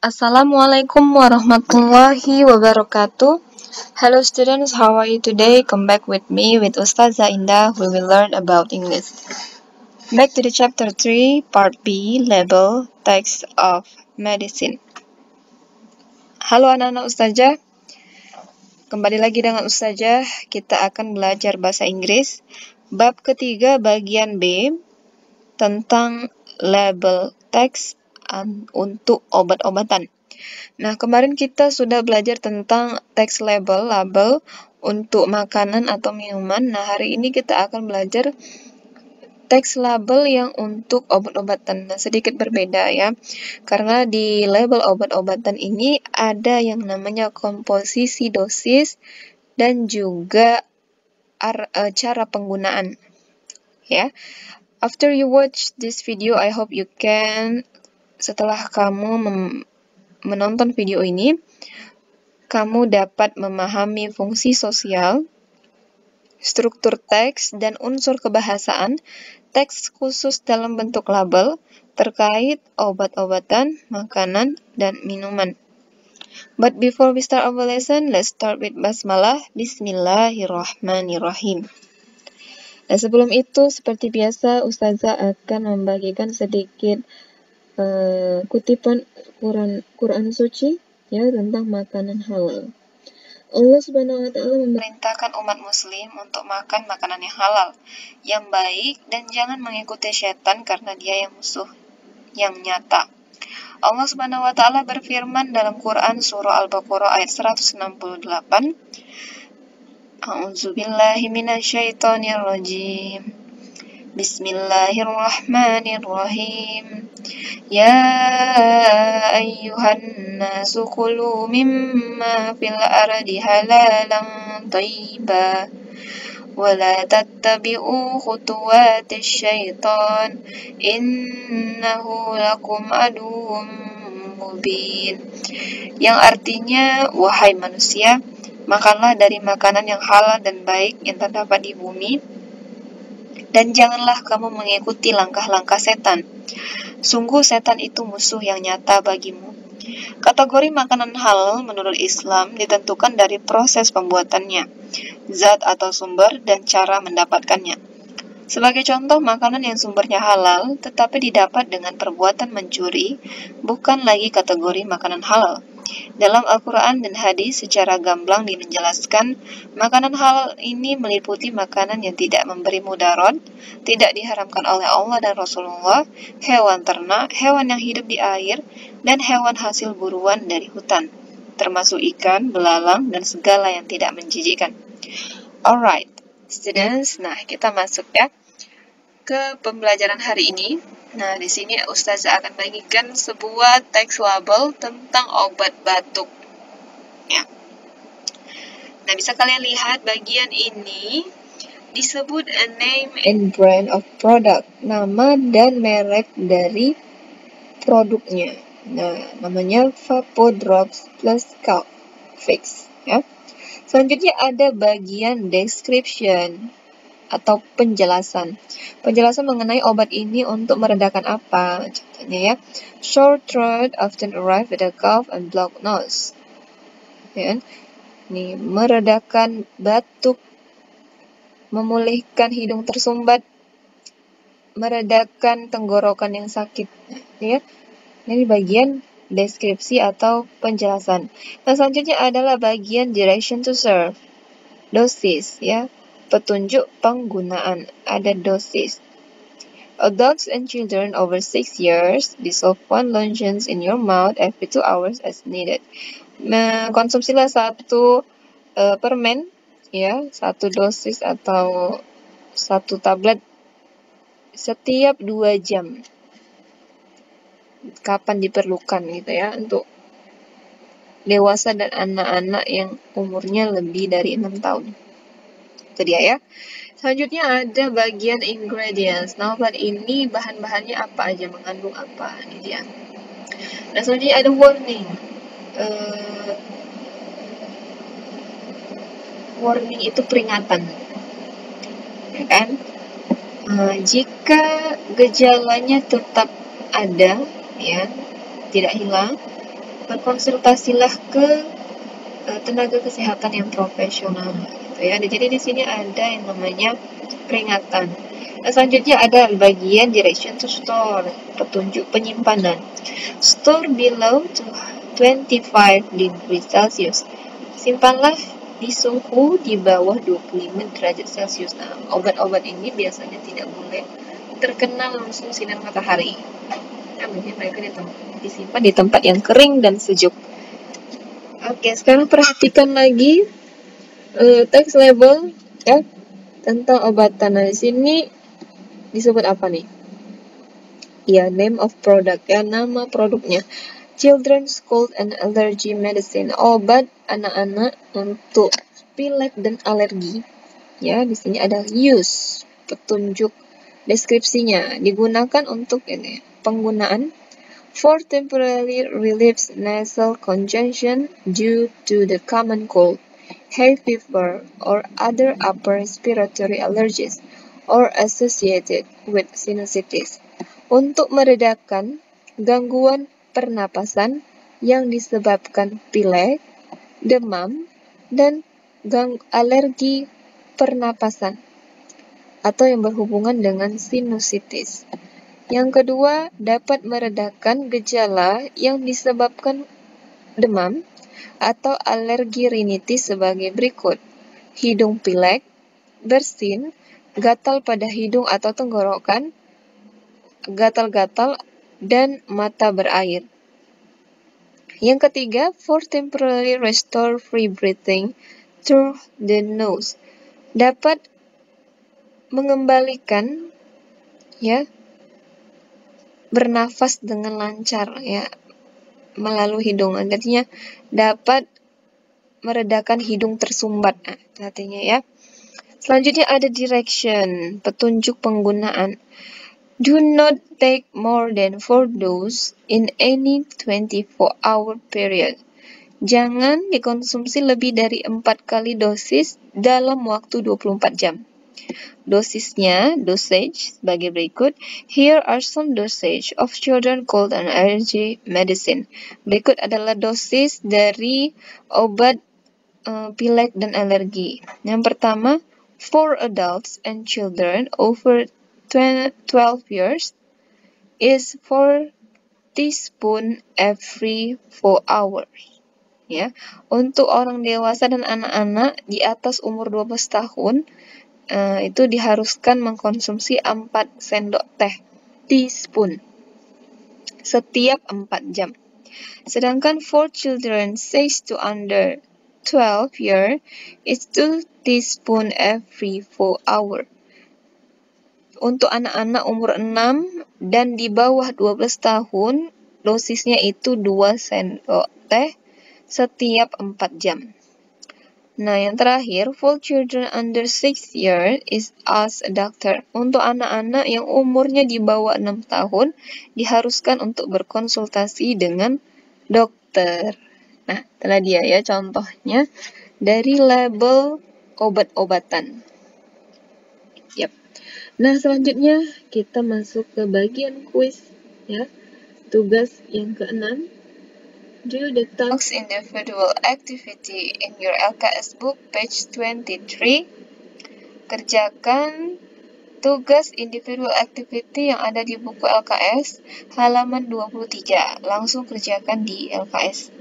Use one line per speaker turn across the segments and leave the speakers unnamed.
Assalamualaikum warahmatullahi wabarakatuh. Hello students, how are you today? Come back with me with Ustazah Indah. We will learn about English. Back to the chapter 3, part B, label, text of medicine. Halo anak-anak Ustazah. Kembali lagi dengan Ustazah. Kita akan belajar bahasa Inggris. Bab ketiga bagian B tentang label text untuk obat-obatan. Nah, kemarin kita sudah belajar tentang text label untuk makanan atau minuman. Nah, hari ini kita akan belajar text label yang untuk obat-obatan. Nah, sedikit berbeda ya. Karena di label obat-obatan ini ada yang namanya komposisi dosis dan juga cara penggunaan. Ya. After you watch this video, I hope you can, setelah kamu menonton video ini, kamu dapat memahami fungsi sosial, struktur teks, dan unsur kebahasaan teks khusus dalam bentuk label terkait obat-obatan, makanan, dan minuman. But before we start our lesson, let's start with basmalah. Bismillahirrahmanirrahim. Nah, sebelum itu, seperti biasa, Ustazah akan membagikan sedikit kutipan Quran suci ya tentang makanan halal. Allah Subhanahu wa taala memerintahkan umat muslim untuk makan makanan yang halal, yang baik, dan jangan mengikuti setan karena dia yang musuh yang nyata. Allah Subhanahu wa taala berfirman dalam Quran surah Al-Baqarah ayat 168, A'udzubillahi minasyaitonirrajim. Bismillahirrahmanirrahim. Ya ayyuhan nasu kulu mimma fil ardi halalan thayyiban wa la tattabi'u khutuwatis syaitan innahu lakum aduwwum mubin. Yang artinya, wahai manusia, makanlah dari makanan yang halal dan baik yang terdapat di bumi, dan janganlah kamu mengikuti langkah-langkah setan. Sungguh setan itu musuh yang nyata bagimu. Kategori makanan halal menurut Islam ditentukan dari proses pembuatannya, zat atau sumber, dan cara mendapatkannya. Sebagai contoh, makanan yang sumbernya halal tetapi didapat dengan perbuatan mencuri bukan lagi kategori makanan halal. Dalam Al-Quran dan hadis secara gamblang dimenjelaskan, makanan halal ini meliputi makanan yang tidak memberi mudarat, tidak diharamkan oleh Allah dan Rasulullah, hewan ternak, hewan yang hidup di air, dan hewan hasil buruan dari hutan, termasuk ikan, belalang, dan segala yang tidak menjijikkan. Alright, students, nah kita masuk ya ke pembelajaran hari ini. Nah, di sini Ustazah akan bagikan sebuah teks label tentang obat batuk. Ya. Nah, bisa kalian lihat bagian ini disebut a name and brand of product, nama dan merek dari produknya. Nah, namanya Vapodrops plus Cough Fix. Ya. Selanjutnya ada bagian description atau penjelasan. Penjelasan mengenai obat ini untuk meredakan apa? Contohnya ya, sore throat often arrive with a cough and blocked nose. Ya, ini meredakan batuk, memulihkan hidung tersumbat, meredakan tenggorokan yang sakit. Ya, ini bagian deskripsi atau penjelasan. Nah, selanjutnya adalah bagian direction to serve, dosis ya. Petunjuk penggunaan, ada dosis. Adults and children over 6 years, dissolve 1 lozenges in your mouth every 2 hours as needed. Konsumsilah 1 permen, ya, 1 dosis atau 1 tablet setiap 2 jam. Kapan diperlukan gitu ya, untuk dewasa dan anak-anak yang umurnya lebih dari 6 tahun. Itu dia ya. Selanjutnya ada bagian ingredients. Nah, obat ini bahan-bahannya apa aja, mengandung apa, ini dia. Nah, selanjutnya ada warning. Warning itu peringatan, ya kan? Jika gejalanya tetap ada, ya, tidak hilang, konsultasilah ke tenaga kesehatan yang profesional gitu ya. Jadi di sini ada yang namanya peringatan. Nah, selanjutnya ada bagian direction to store, petunjuk penyimpanan. Store below 25 degree Celsius. Simpanlah di suhu di bawah 25 derajat Celsius. Nah, obat-obat ini biasanya tidak boleh terkena langsung sinar matahari. Nah, mungkin mereka disimpan di tempat yang kering dan sejuk. Oke, sekarang perhatikan lagi text label ya tentang obatan. Nah, di sini disebut apa nih? Ya, name of product ya, nama produknya. Children's cold and allergy medicine, obat anak-anak untuk pilek dan alergi. Ya, di sini ada use, petunjuk deskripsinya. Digunakan untuk ini penggunaan for temporary relieves nasal congestion due to the common cold, hay fever, or other upper respiratory allergies, or associated with sinusitis. Untuk meredakan gangguan pernapasan yang disebabkan pilek, demam, dan alergi pernapasan atau yang berhubungan dengan sinusitis. Yang kedua, dapat meredakan gejala yang disebabkan demam atau alergi rinitis sebagai berikut. Hidung pilek, bersin, gatal pada hidung atau tenggorokan, gatal-gatal, dan mata berair. Yang ketiga, for temporarily restore free breathing through the nose. Dapat mengembalikan ya bernafas dengan lancar ya melalui hidung. Artinya dapat meredakan hidung tersumbat. Artinya ya. Selanjutnya ada direction, petunjuk penggunaan. Do not take more than 4 doses in any 24-hour period. Jangan dikonsumsi lebih dari 4 kali dosis dalam waktu 24 jam. Dosisnya, dosage sebagai berikut. Here are some dosage of children cold and allergy medicine. Berikut adalah dosis dari obat pilek dan alergi. Yang pertama, for adults and children over 12 years is 4 teaspoon every 4 hours. Ya, untuk orang dewasa dan anak-anak di atas umur 12 tahun itu diharuskan mengkonsumsi 4 sendok teh teaspoon setiap 4 jam. Sedangkan for children 6 to under 12 year is 2 teaspoon every 4 hour. Untuk anak-anak umur 6 dan di bawah 12 tahun, dosisnya itu 2 sendok teh setiap 4 jam. Nah, yang terakhir, for children under 6 years is ask a doctor. Untuk anak-anak yang umurnya di bawah 6 tahun, diharuskan untuk berkonsultasi dengan dokter. Nah, itulah dia ya contohnya dari label obat-obatan. Yap. Nah, selanjutnya kita masuk ke bagian kuis ya. Tugas yang ke-6. Do the tasks individual activity in your LKS book, page 23. Kerjakan tugas individual activity yang ada di buku LKS, halaman 23. Langsung kerjakan di LKS.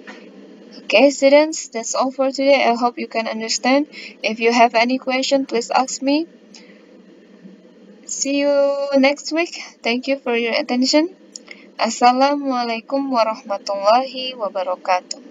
Okay, students, that's all for today. I hope you can understand. If you have any question, please ask me. See you next week. Thank you for your attention. Assalamualaikum warahmatullahi wabarakatuh.